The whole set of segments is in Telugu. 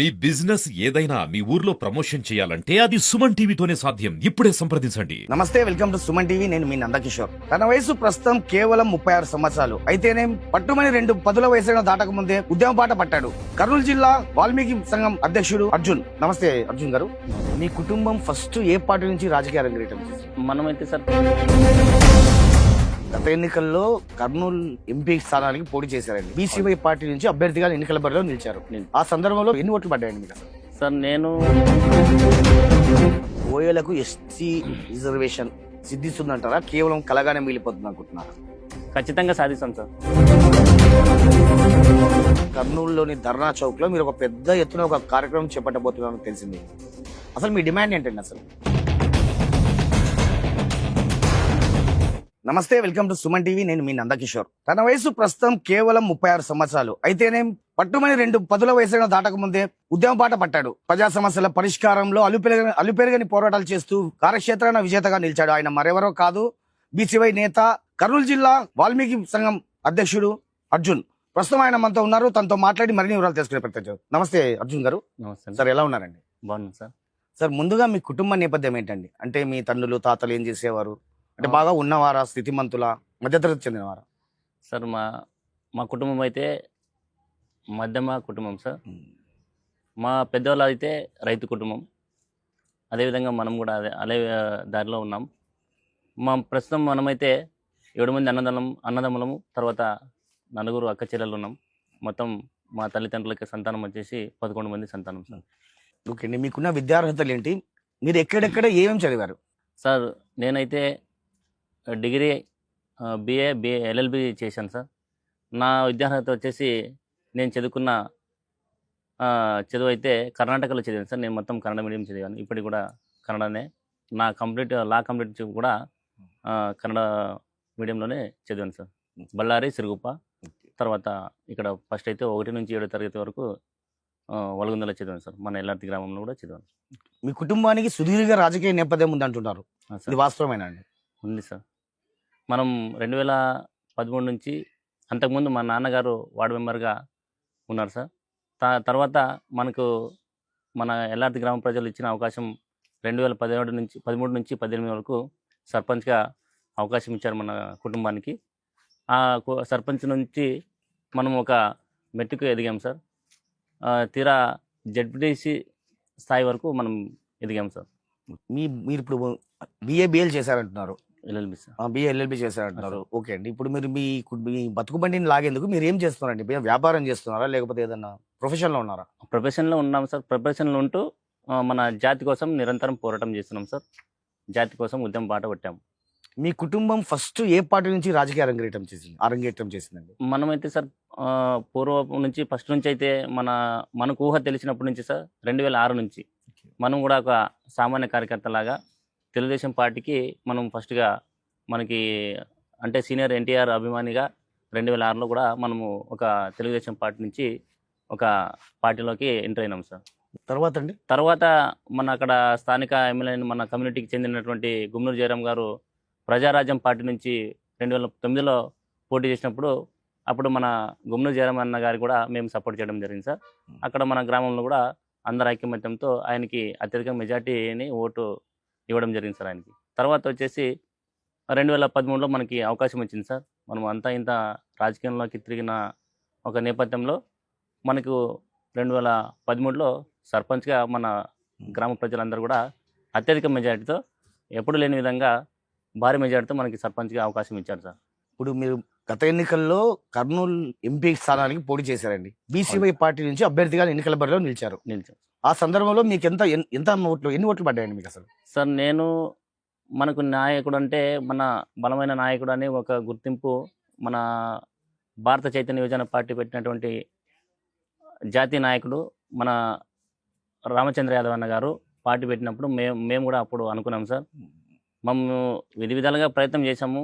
మీ బిజినెస్ ఏదైనా మీ ఊర్లో ప్రమోషన్ చేయాలంటే అది సుమన్ టీవీతోనే సాధ్యం. ఇప్పుడే సంప్రదించండి. నమస్తే, వెల్కమ్ టు సుమన్ టీవీ. నేను మీ నందకిషోర్. తన వయసు ప్రస్తుతం కేవలం 36 సంవత్సరాలు. అయితేనే పట్టుమని 2 పదుల వయసును దాటక ముందే ఉద్యమ బాట పట్టాడు. కర్నూలు జిల్లా వాల్మీకి సంఘం అధ్యక్షుడు అర్జున్. నమస్తే అర్జున్ గారు. మీ కుటుంబం ఫస్ట్ ఏ పార్టీ నుంచి రాజకీయ అరంగేయటం చేసింది? మనమైతే సార్ గత ఎన్నికల్లో కర్నూలు ఎంపీ స్థానానికి పోటీ చేశారండి. బీసీవై పార్టీ నుంచి అభ్యర్థిగా ఎన్నికల బరిలో నిలిచారు. ఆ సందర్భంలో ఎన్ని ఓట్లు పడ్డాయండి మీకు అసలు? సార్ నేను ఓఏలకు ఎస్సీ రిజర్వేషన్ సిద్ధిస్తుందంటారా, కేవలం కలగానే మిగిలిపోతుంది అనుకుంటున్నారా? ఖచ్చితంగా సాధిస్తాం సార్. కర్నూలులోని ధర్నా చౌక్ లో మీరు ఒక పెద్ద ఎత్తున ఒక కార్యక్రమం చేపట్టబోతున్నారని తెలిసింది. అసలు మీ డిమాండ్ ఏంటండి అసలు? నమస్తే, వెల్కమ్ టు సుమన్ టీవీ. నేను మీ నందకిషోర్. తన వయసు ప్రస్తుతం కేవలం 36 సంవత్సరాలు. అయితేనే పట్టుమని 2 పదుల వయసును దాటక ముందే ఉద్యమ బాట పట్టాడు. ప్రజా సమస్యల పరిష్కారంలో అలుపెరగని పోరాటాలు చేస్తూ కార్యక్షేత్రాన విజేతగా నిలిచాడు. ఆయన మరెవరో కాదు, బీసీవై నేత, కర్నూలు జిల్లా వాల్మీకి సంఘం అధ్యక్షుడు అర్జున్. ప్రస్తుతం ఆయన మనతో ఉన్నారు. తనతో మాట్లాడి మరిన్ని వివరాలు తెలుసుకునే ప్రయత్నం. నమస్తే అర్జున్ గారు. నమస్తే సార్, ఎలా ఉన్నారండి? బాగున్నాను సార్. సార్, ముందుగా మీ కుటుంబ నేపథ్యం ఏంటండి? అంటే మీ తండ్రులు తాతలు ఏం చేసేవారు? అంటే బాగా ఉన్నవారా, స్థితిమంతుల, మధ్యతరగతి చెందినవారా? సార్ మా కుటుంబం అయితే మధ్యమ కుటుంబం సార్. మా పెద్దవాళ్ళు అయితే రైతు కుటుంబం. అదేవిధంగా మనం కూడా అదే దారిలో ఉన్నాం. ప్రస్తుతం మనమైతే 7 మంది అన్నదమ్ములము, తర్వాత 4 అక్క చెల్లెలు ఉన్నాం. మొత్తం మా తల్లిదండ్రులకి సంతానం వచ్చేసి 11 మంది సంతానం సార్. ఓకే అండి. మీకున్న విద్యార్హతలు ఏంటి? మీరు ఎక్కడెక్కడ ఏమేమి చదివారు? సార్ నేనైతే డిగ్రీ, బిఏ, ఎల్ఎల్బి చేశాను సార్. నా విద్యార్హత వచ్చేసి నేను చదువుకున్న చదువు అయితే కర్ణాటకలో చదివాను సార్. నేను మొత్తం కన్నడ మీడియం చదివాను. ఇప్పటికి కూడా కన్నడనే. నా లా కంప్లీట్ కూడా కన్నడ మీడియంలోనే చదివాను సార్. బళ్ళారి, సిరుగుప్ప, తర్వాత ఇక్కడ ఫస్ట్ అయితే 1 నుంచి 7 తరగతి వరకు వలగుందలో చదివాను సార్. మన ఎల్లార్తి గ్రామంలో కూడా చదివాను. మీ కుటుంబానికి సుదీర్ఘ రాజకీయ నేపథ్యం ఉందంటున్నారు, ఇది వాస్తవమేనా అండి? ఉంది సార్. మనం 2013 నుంచి, అంతకుముందు మా నాన్నగారు వార్డు మెంబర్గా ఉన్నారు సార్. తర్వాత మన ఎల్లార్తి గ్రామ ప్రజలు ఇచ్చిన అవకాశం 2013 నుంచి 18 వరకు సర్పంచ్గా అవకాశం ఇచ్చారు మన కుటుంబానికి. ఆ సర్పంచ్ నుంచి మనం ఒక మెట్టుకు ఎదిగాం సార్. తీరా జడ్పీటీసీ స్థాయి వరకు మనం ఎదిగాం సార్. మీరు ఇప్పుడు బిఏ చేశారంటున్నారు, ఎల్ఎల్బి సార్. బిఏ ఎల్ఎల్బి చేశారంటున్నారు. ఓకే అండి. ఇప్పుడు మీరు మీ బతుకు బండిని లాగేందుకు మీరు ఏం చేస్తున్నారండి? వ్యాపారం చేస్తున్నారా, లేకపోతే ఏదన్నా ప్రొఫెషన్లో ఉన్నారా? ప్రొఫెషన్లో ఉన్నాం సార్. ప్రొఫెషన్లో ఉంటూ మన జాతి కోసం నిరంతరం పోరాటం చేస్తున్నాం సార్. జాతి కోసం ఉద్యమం బాట పట్టాము. మీ కుటుంబం ఫస్ట్ ఏ పార్టీ నుంచి రాజకీయ అరంగేట్రం చేసిందండి? మనమైతే సార్ పూర్వం నుంచి, ఫస్ట్ నుంచి అయితే మనకు ఊహ తెలిసినప్పటి నుంచి సార్, 2006 నుంచి మనం కూడా ఒక సామాన్య కార్యకర్తలాగా తెలుగుదేశం పార్టీకి మనం ఫస్ట్గా మనకి అంటే సీనియర్ ఎన్టీఆర్ అభిమానిగా 2006లో కూడా మనము ఒక తెలుగుదేశం పార్టీ నుంచి ఒక పార్టీలోకి ఎంటర్ అయినాం సార్. తర్వాత మన అక్కడ స్థానిక ఎమ్మెల్యే, మన కమ్యూనిటీకి చెందినటువంటి గుమ్నూరు జయరాం గారు ప్రజారాజ్యం పార్టీ నుంచి 2009లో పోటీ చేసినప్పుడు, అప్పుడు మన గుమ్నూరు జయరాం అన్న గారికి కూడా మేము సపోర్ట్ చేయడం జరిగింది సార్. అక్కడ మన గ్రామంలో కూడా అందరు ఐక్యమత్యంతో ఆయనకి అత్యధిక మెజార్టీని ఓటు ఇవ్వడం జరిగింది సార్ ఆయనకి. తర్వాత వచ్చేసి 2013లో మనకి అవకాశం వచ్చింది సార్. మనం అంతా ఇంత రాజకీయంలోకి తిరిగిన ఒక నేపథ్యంలో మనకు 2013లో సర్పంచ్గా మన గ్రామ ప్రజలందరూ కూడా అత్యధిక మెజార్టీతో, ఎప్పుడు లేని విధంగా భారీ మెజార్టీతో మనకి సర్పంచ్గా అవకాశం ఇచ్చారు సార్. ఇప్పుడు మీరు గత ఎన్నికల్లో కర్నూలు ఎంపీ స్థానానికి పోటీ చేశారండి. బీసీవై పార్టీ నుంచి అభ్యర్థిగా ఎన్నికల బరిలో నిలిచారు. ఆ సందర్భంలో మీకు ఎన్ని ఓట్లు పడ్డాయండి మీకు అసలు? సార్ మనకు నాయకుడు అంటే, మన బలమైన నాయకుడు అనే ఒక గుర్తింపు మన భారత చైతన్య యువజన పార్టీ పెట్టినటువంటి జాతీయ నాయకుడు మన రామచంద్ర యాదవ్ అన్న గారు పార్టీ పెట్టినప్పుడు మేము కూడా అప్పుడు అనుకున్నాం సార్. మేము విధాలుగా ప్రయత్నం చేశాము.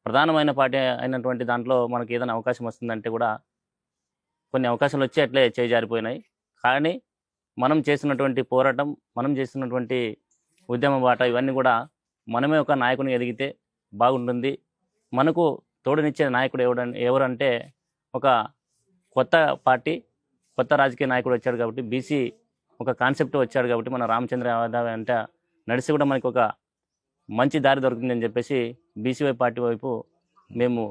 ప్రధానమైన పార్టీ అయినటువంటి దాంట్లో మనకి ఏదైనా అవకాశం వస్తుందంటే కూడా కొన్ని అవకాశాలు వచ్చి అట్లే చేజారిపోయినాయి. కానీ మనం చేస్తున్నటువంటి పోరాటం, మనం చేస్తున్నటువంటి ఉద్యమ బాట, ఇవన్నీ కూడా మనమే ఒక నాయకుని ఎదిగితే బాగుంటుంది. మనకు తోడునిచ్చే నాయకుడు ఎవరంటే ఒక కొత్త పార్టీ, కొత్త రాజకీయ నాయకుడు వచ్చాడు కాబట్టి బీసీ ఒక కాన్సెప్ట్ వచ్చాడు కాబట్టి మన రామచంద్ర యాదవ్ అంటే నడిచి కూడా మనకి ఒక మంచి దారి దొరుకుతుందని చెప్పేసి బీసీవై పార్టీ వైపు మేము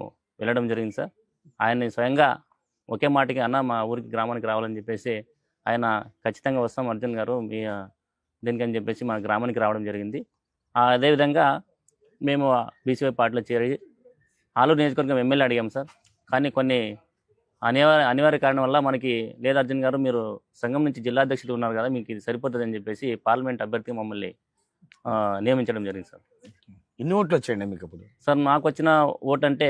వెళ్ళడం జరిగింది సార్. ఆయన్ని స్వయంగా ఒకే మాటకి అన్న మా ఊరికి గ్రామానికి రావాలని చెప్పేసి ఆయన ఖచ్చితంగా వస్తాం అర్జున్ గారు మీ దీనికని చెప్పేసి మా గ్రామానికి రావడం జరిగింది. అదేవిధంగా మేము బీసీవై పార్టీలో చేరి ఆలూరు నియోజకవర్గం ఎమ్మెల్యే అడిగాం సార్. కానీ కొన్ని అనివార్య కారణం వల్ల మనకి లేదు అర్జున్ గారు మీరు సంఘం నుంచి జిల్లా అధ్యక్షుడు ఉన్నారు కదా మీకు ఇది సరిపోతుంది అని చెప్పేసి పార్లమెంట్ అభ్యర్థిగా మమ్మల్ని నియమించడం జరిగింది సార్. ఎన్ని ఓట్లు వచ్చాయండి మీకు అప్పుడు? సార్ నాకు వచ్చిన ఓటు అంటే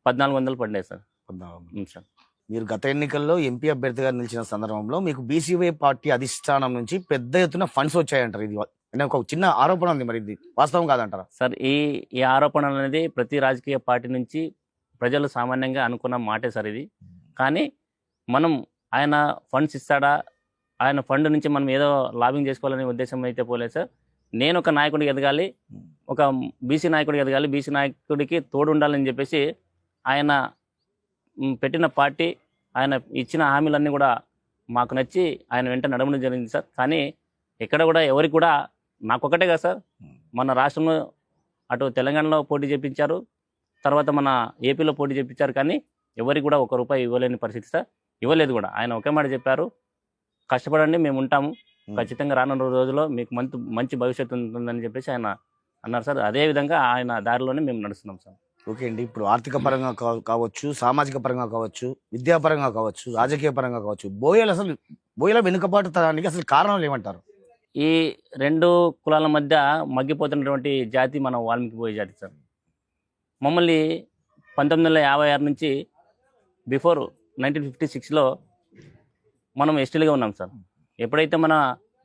1400 పడినాయి సార్. సార్ మీరు గత ఎన్నికల్లో ఎంపీ అభ్యర్థిగా నిలిచిన సందర్భంలో మీకు బీసీవై పార్టీ అధిష్టానం నుంచి పెద్ద ఎత్తున ఫండ్స్ వచ్చాయంటారు. ఇది అంటే ఒక చిన్న ఆరోపణ ఉంది, మరి ఇది వాస్తవం కాదంటారా? సార్ ఈ ఆరోపణ అనేది ప్రతి రాజకీయ పార్టీ నుంచి ప్రజలు సామాన్యంగా అనుకున్న మాటే సార్ ఇది. కానీ మనం ఆయన ఫండ్స్ ఇస్తాడా, ఆయన ఫండ్ నుంచి మనం ఏదో లాబింగ్ చేసుకోవాలనే ఉద్దేశం అయితే పోలేదు సార్. నేను ఒక నాయకుడికి ఎదగాలి, ఒక బీసీ నాయకుడికి ఎదగాలి, బీసీ నాయకుడికి తోడు ఉండాలని చెప్పేసి ఆయన పెట్టిన పార్టీ ఆయన ఇచ్చిన హామీలన్నీ కూడా మాకు నచ్చి ఆయన వెంట నడవడం జరిగింది సార్. కానీ ఎక్కడ కూడా ఎవరికి కూడా నాకొక్కటే కదా సార్, మన రాష్ట్రంలో అటు తెలంగాణలో పోటీ చేయించారు, తర్వాత మన ఏపీలో పోటీ చేయించారు, కానీ ఎవరికి కూడా ₹1 ఇవ్వలేని పరిస్థితి సార్. ఇవ్వలేదు కూడా. ఆయన ఒకే మాట చెప్పారు, కష్టపడండి మేము ఉంటాము, ఖచ్చితంగా రానున్న రోజుల్లో మీకు మంచి భవిష్యత్తు ఉంటుందని చెప్పేసి ఆయన అన్నారు సార్. అదేవిధంగా ఆయన దారిలోనే మేము నడుస్తున్నాం సార్. ఓకే అండి, ఇప్పుడు ఆర్థిక పరంగా కావచ్చు, సామాజిక పరంగా కావచ్చు, విద్యాపరంగా కావచ్చు, రాజకీయ పరంగా కావచ్చు, బోయల వెనుకబాటుతనానికి అసలు కారణాలు ఏమంటారు? ఈ రెండు కులాల మధ్య మగ్గిపోతున్నటువంటి జాతి మన వాల్మీకి బోయ జాతి సార్. మమ్మల్ని 1956 నుంచి బిఫోర్ 1956లో మనం ఎస్టీలుగా ఉన్నాం సార్. ఎప్పుడైతే మన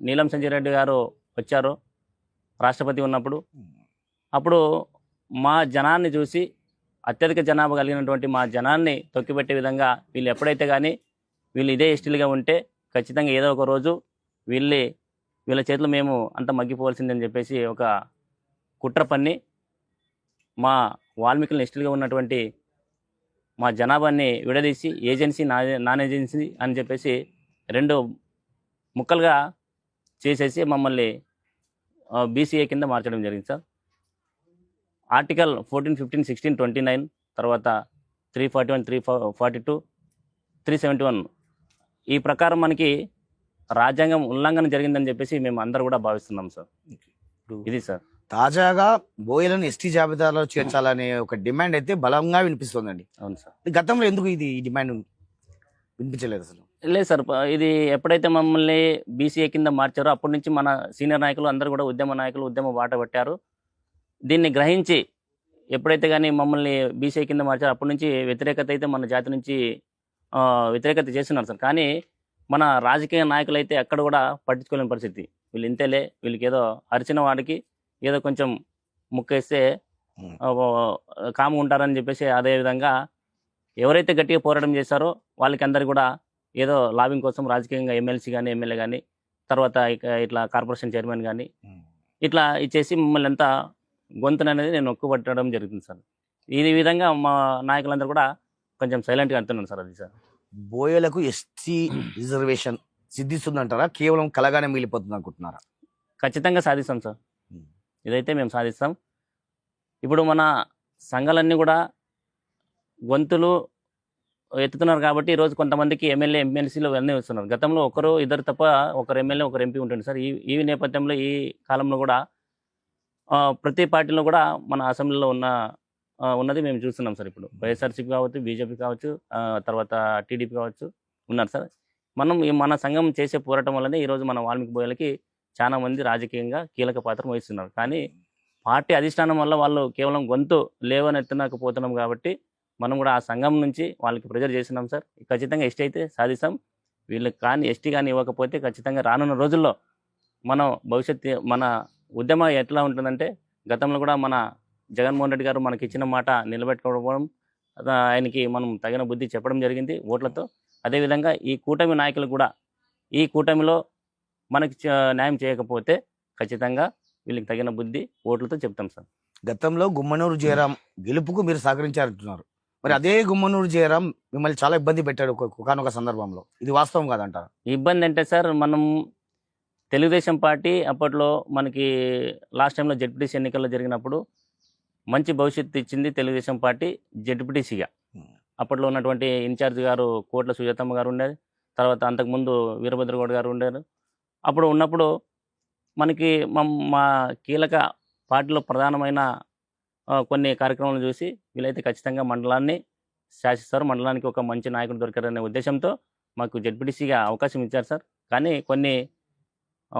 నీలం సంజయ్ రెడ్డి గారు వచ్చారో రాష్ట్రపతి ఉన్నప్పుడు, అప్పుడు మా జనాన్ని చూసి అత్యధిక జనాభా కలిగినటువంటి మా జనాన్ని తొక్కిపెట్టే విధంగా వీళ్ళు ఎప్పుడైతే కానీ వీళ్ళు ఇదే ఎస్టీలుగా ఉంటే ఖచ్చితంగా ఏదో ఒక రోజు వీళ్ళ చేతిలో మేము అంత మగ్గిపోవాల్సిందని చెప్పేసి ఒక కుట్ర పన్ని మా వాల్మీకులను ఎస్టీలుగా ఉన్నటువంటి మా జనాభాని విడదీసి ఏజెన్సీ నాన్ ఏజెన్సీ అని చెప్పేసి 2 ముక్కలుగా చేసేసి మమ్మల్ని బీసీఏ కింద మార్చడం జరిగింది సార్. ఆర్టికల్ 14, 15, 16, 29 తర్వాత 341, 342, 371 ఈ ప్రకారం మనకి రాజ్యాంగం ఉల్లంఘన జరిగిందని చెప్పేసి మేము అందరూ కూడా భావిస్తున్నాం సార్. ఇది సార్ తాజాగా బోయలను ఎస్టీ జాబితాలో చేర్చాలనే ఒక డిమాండ్ అయితే బలంగా వినిపిస్తుందండి. అవును సార్. గతంలో ఎందుకు ఈ డిమాండ్ వినిపించలేదు అసలు? లేదు సార్, ఇది ఎప్పుడైతే మమ్మల్ని బీసీఏ కింద మార్చారో అప్పటి నుంచి మన సీనియర్ నాయకులు అందరూ కూడా ఉద్యమ బాట పట్టారు. దీన్ని గ్రహించి ఎప్పుడైతే కానీ మమ్మల్ని బీసీఏ కింద మార్చారో అప్పటి నుంచి వ్యతిరేకత అయితే మన జాతి నుంచి వ్యతిరేకత చేస్తున్నారు సార్. కానీ మన రాజకీయ నాయకులు అయితే ఎక్కడ కూడా పట్టించుకోలేని పరిస్థితి. వీళ్ళు ఇంతేలే, వీళ్ళకి ఏదో అరిచిన వాడికి ఏదో కొంచెం ముక్కేస్తే కాము ఉంటారని చెప్పేసి, అదేవిధంగా ఎవరైతే గట్టిగా పోరాటం చేశారో వాళ్ళకి అందరు కూడా ఏదో లాబింగ్ కోసం రాజకీయంగా ఎమ్మెల్సీ కానీ ఎమ్మెల్యే కానీ తర్వాత ఇట్లా కార్పొరేషన్ చైర్మన్ కానీ ఇట్లా ఇచ్చేసి మమ్మల్ని అంతా గొంతుననేది నేను నొక్కుపట్టడం జరుగుతుంది సార్. ఈ విధంగా మా నాయకులందరూ కూడా కొంచెం సైలెంట్గా అంటున్నాను సార్. అది సార్ బోయలకు ఎస్టీ రిజర్వేషన్ సిద్ధిస్తుందంటారా, కేవలం కలగానే మిగిలిపోతుంది అనుకుంటున్నారా? ఖచ్చితంగా సాధిస్తాం సార్, ఇదైతే మేము సాధిస్తాం. ఇప్పుడు మన సంఘాలన్నీ కూడా గొంతులు ఎత్తుతున్నారు కాబట్టి ఈరోజు కొంతమందికి ఎమ్మెల్యే ఎమ్మెల్సీలు అన్నీ వస్తున్నారు. గతంలో 1-2 తప్ప ఒకరు ఎమ్మెల్యే ఒకరు ఎంపీ ఉంటుంది సార్. ఈ నేపథ్యంలో ఈ కాలంలో కూడా ప్రతి పార్టీలో కూడా మన అసెంబ్లీలో ఉన్నది మేము చూస్తున్నాం సార్. ఇప్పుడు వైఎస్ఆర్సీపీ కావచ్చు, బీజేపీ కావచ్చు, తర్వాత టీడీపీ కావచ్చు ఉన్నారు సార్. మన సంఘం చేసే పోరాటం వల్లనే ఈరోజు మన వాల్మీకి బోయలకి చాలా మంది రాజకీయంగా కీలక పాత్ర వహిస్తున్నారు. కానీ పార్టీ అధిష్టానం వల్ల వాళ్ళు కేవలం గొంతు లేవనెత్తనకపోతున్నాం కాబట్టి మనం కూడా ఆ సంఘం నుంచి వాళ్ళకి ప్రెజర్ చేస్తున్నాం సార్. ఖచ్చితంగా ఎస్టీ అయితే సాధిస్తాం. వీళ్ళకి కానీ ఎస్టీ కానీ ఇవ్వకపోతే ఖచ్చితంగా రానున్న రోజుల్లో మనం మన ఉద్యమం ఎట్లా ఉంటుందంటే, గతంలో కూడా మన జగన్మోహన్ రెడ్డి గారు మనకి ఇచ్చిన మాట నిలబెట్టుకోవడం, ఆయనకి మనం తగిన బుద్ధి చెప్పడం జరిగింది ఓట్లతో. అదేవిధంగా ఈ కూటమి నాయకులు కూడా ఈ కూటమిలో మనకి న్యాయం చేయకపోతే ఖచ్చితంగా వీళ్ళకి తగిన బుద్ధి ఓట్లతో చెప్తాం సార్. గతంలో గుమ్మనూరు జయరాం గెలుపుకు మీరు సహకరించారంటున్నారు. మరి అదే గుమ్మనూరు జయరాం మిమ్మల్ని చాలా ఇబ్బంది పెట్టాడు ఒకనొక సందర్భంలో. ఇది వాస్తవం కాదంటారా? ఇబ్బంది అంటే సార్, మనం తెలుగుదేశం పార్టీ అప్పట్లో మనకి లాస్ట్ టైంలో జెడ్పీటీసీ ఎన్నికల్లో జరిగినప్పుడు మంచి భవిష్యత్తు ఇచ్చింది తెలుగుదేశం పార్టీ జెడ్పీటీసీగా. అప్పట్లో ఉన్నటువంటి ఇన్ఛార్జ్ గారు కోట్ల సుజాతమ్మ గారు ఉండేది, తర్వాత అంతకుముందు వీరభద్రగౌడ్ గారు ఉండేది. అప్పుడు ఉన్నప్పుడు మనకి మా కీలక పార్టీలో ప్రధానమైన కొన్ని కార్యక్రమాలు చూసి వీలైతే ఖచ్చితంగా మండలాన్ని శాసిస్తారు, మండలానికి ఒక మంచి నాయకుడు దొరికారనే ఉద్దేశంతో మాకు జెడ్పీటీసీగా అవకాశం ఇచ్చారు సార్. కానీ కొన్ని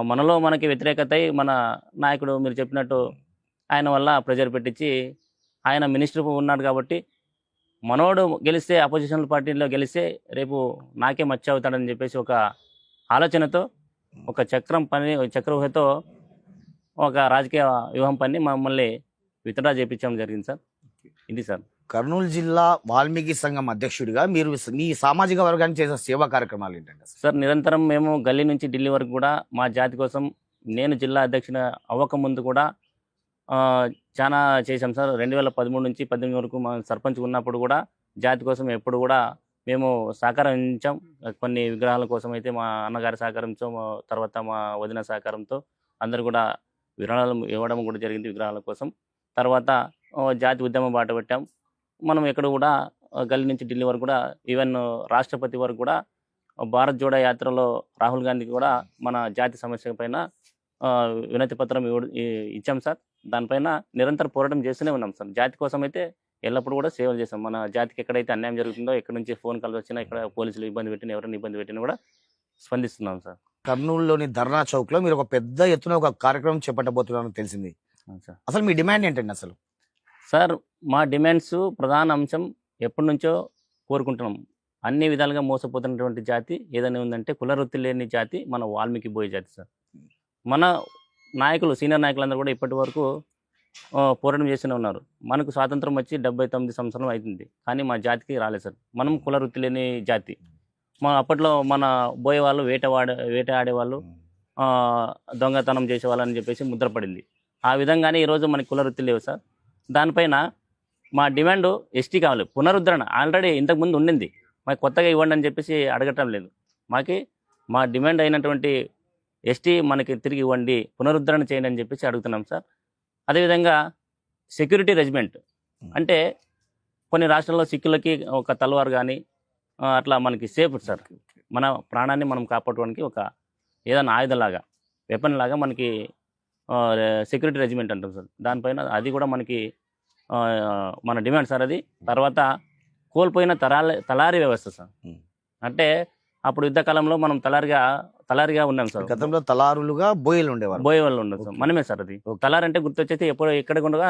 మనలో మనకి వ్యతిరేకత అయి మన నాయకుడు మీరు చెప్పినట్టు ఆయన వల్ల ప్రెజర్ పెట్టించి, ఆయన మినిస్టర్ ఉన్నాడు కాబట్టి మనోడు గెలిస్తే, అపోజిషన్ పార్టీలో గెలిస్తే రేపు నాకే మచ్చ అవుతాడని చెప్పేసి ఒక ఆలోచనతో, ఒక చక్రవ్యూహతో ఒక రాజకీయ వ్యూహం పని మమ్మల్ని విత్డ్రా చేయించడం జరిగింది సార్. ఇది సార్. కర్నూలు జిల్లా వాల్మీకి సంఘం అధ్యక్షుడిగా మీరు మీ సామాజిక వర్గానికి చేసే సేవా కార్యక్రమాలు ఏంటంటే సార్? నిరంతరం మేము గల్లీ నుంచి ఢిల్లీ వరకు కూడా మా జాతి కోసం, నేను జిల్లా అధ్యక్షుని అవ్వకముందు కూడా చాలా చేశాం సార్. 2013 నుంచి 18 వరకు మా సర్పంచ్ ఉన్నప్పుడు కూడా జాతి కోసం ఎప్పుడు కూడా మేము సహకరించాం. కొన్ని విగ్రహాల కోసం అయితే మా అన్నగారి సహకారంతో, తర్వాత మా వదిన సహకారంతో అందరు కూడా విరాళాలు ఇవ్వడం కూడా జరిగింది విగ్రహాల కోసం. తర్వాత జాతి ఉద్యమం బాట పెట్టాం. మనం ఎక్కడ కూడా గల్లీ నుంచి ఢిల్లీ వరకు కూడా, ఈవెన్ రాష్ట్రపతి వరకు కూడా భారత్ జోడో యాత్రలో రాహుల్ గాంధీకి కూడా మన జాతి సమస్య పైన వినతి పత్రం ఇచ్చాం సార్. దానిపైన నిరంతర పోరాటం చేస్తూనే ఉన్నాం సార్. జాతి కోసం అయితే ఎల్లప్పుడూ కూడా సేవలు చేస్తాం. మన జాతికి ఎక్కడైతే అన్యాయం జరుగుతుందో, ఎక్కడి నుంచి ఫోన్ కాల్స్ వచ్చినా, ఇక్కడ పోలీసులు ఇబ్బంది పెట్టినా, ఎవరైనా ఇబ్బంది పెట్టినా కూడా స్పందిస్తున్నాం సార్. కర్నూలులోని ధర్నా చౌక్ లో మీరు ఒక పెద్ద ఎత్తున ఒక కార్యక్రమం చేపట్టబోతున్నారని తెలిసింది. సార్ అసలు మీ డిమాండ్ ఏంటండి అసలు? సార్, మా డిమాండ్స్ ప్రధాన అంశం ఎప్పటి నుంచో కోరుకుంటున్నాం. అన్ని విధాలుగా మోసపోతున్నటువంటి జాతి ఏదైనా ఉందంటే కులవృత్తి లేని జాతి మన వాల్మీకి బోయ జాతి సార్. మన నాయకులు, సీనియర్ నాయకులందరూ కూడా ఇప్పటి వరకు పోరాటం చేస్తూనే ఉన్నారు. మనకు స్వాతంత్రం వచ్చి 79 సంవత్సరం అవుతుంది, కానీ మా జాతికి రాలేదు సార్. మనం కులవృత్తి లేని జాతి. అప్పట్లో మన బోయ వాళ్ళు వేటాడేవాళ్ళు, దొంగతనం చేసేవాళ్ళని చెప్పేసి ముద్రపడింది. ఆ విధంగానే ఈరోజు మనకి కులవృత్తి లేవు సార్. దానిపైన మా డిమాండ్ ఎస్టీ కావాలి, పునరుద్ధరణ. ఆల్రెడీ ఇంతకుముందు ఉండింది, మాకు కొత్తగా ఇవ్వండి అని చెప్పేసి అడగటం లేదు. మా డిమాండ్ అయినటువంటి ఎస్టీ మనకి తిరిగి ఇవ్వండి, పునరుద్ధరణ చేయండి అని చెప్పేసి అడుగుతున్నాం సార్. అదేవిధంగా సెక్యూరిటీ రెజిమెంట్ అంటే కొన్ని రాష్ట్రాల్లో సిక్కులకి ఒక తలవారు కానీ అట్లా మనకి సేఫ్ సార్. మన ప్రాణాన్ని మనం కాపాడుకోవడానికి ఒక ఏదైనా ఆయుధంలాగా, వెపన్ లాగా మనకి సెక్యూరిటీ రెజిమెంట్ అంటాం సార్. దానిపైన అది కూడా మనకి మన డిమాండ్ సార్ అది. తర్వాత కోల్పోయిన తలారి వ్యవస్థ సార్. అంటే అప్పుడు యుద్ధ కాలంలో మనం తలారిగా ఉన్నాం సార్. గతంలో తలారులుగా బోయలు ఉండేవారు, బోయ వాళ్ళు ఉండదు సార్. మనమే సార్ అది. తలారి అంటే గుర్తొచ్చేసి ఎక్కడ ఉండగా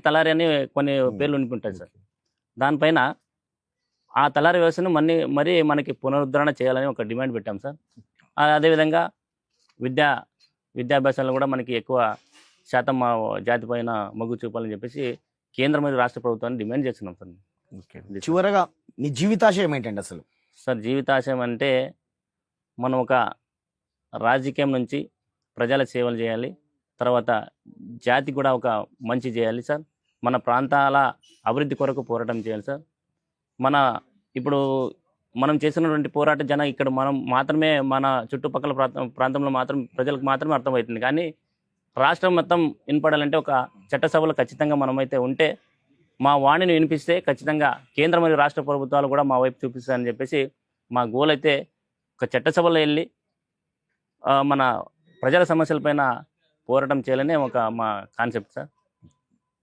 తలారి అని కొన్ని పేర్లు ఉండిపోతాయి సార్. దానిపైన ఆ తలారి వ్యవస్థను మరి మనకి పునరుద్ధరణ చేయాలని ఒక డిమాండ్ పెట్టాం సార్. అదేవిధంగా విద్యాభ్యాసాల్లో కూడా మనకి ఎక్కువ శాతం మా జాతి పైన మొగ్గు చూపాలని చెప్పేసి కేంద్ర మరియు రాష్ట్ర ప్రభుత్వాన్ని డిమాండ్ చేస్తున్నాం సార్. చివరగా మీ జీవితాశయం ఏంటండి అసలు? సార్, జీవితాశయం అంటే మనం ఒక రాజకీయం నుంచి ప్రజల సేవలు చేయాలి, తర్వాత జాతి కూడా ఒక మంచి చేయాలి సార్. మన ప్రాంతాల అభివృద్ధి కొరకు పోరాటం చేయాలి సార్. ఇప్పుడు మనం చేసినటువంటి పోరాట ఇక్కడ మనం మాత్రమే, మన చుట్టుపక్కల ప్రాంతంలో మాత్రం ప్రజలకు మాత్రమే అర్థమవుతుంది. కానీ రాష్ట్రం మొత్తం వినపడాలంటే ఒక చట్టసభలో ఖచ్చితంగా మనమైతే ఉంటే, మా వాణిని వినిపిస్తే ఖచ్చితంగా కేంద్ర మరియు రాష్ట్ర ప్రభుత్వాలు కూడా మా వైపు చూపిస్తారని చెప్పేసి మా గోల్ అయితే ఒక చట్టసభలో వెళ్ళి మన ప్రజల సమస్యలపైన పోరాటం చేయాలనే మా కాన్సెప్ట్ సార్.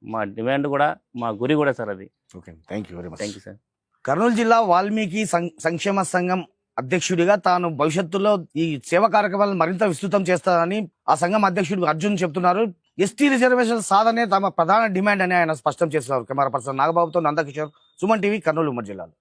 మా డిమాండ్ కూడా, మా గురి కూడా సార్ అది. Okay, thank you very much. Thank you sir. Kurnool జిల్లా వాల్మీకి సంక్షేమ సంఘం అధ్యక్షుడిగా తాను భవిష్యత్తులో ఈ సేవా కార్యక్రమాలను మరింత విస్తృతం చేస్తానని ఆ సంఘం అధ్యక్షుడు అర్జున్ చెప్తున్నారు. ఎస్టీ రిజర్వేషన్ సాధనే తమ ప్రధాన డిమాండ్ అని ఆయన స్పష్టం చేస్తున్నారు. కెమెరా పర్సన్ నాగబాబుతో నందకిషోర్, సుమన్ టీవీ, కర్నూలు ఉమ్మడి జిల్లాలో.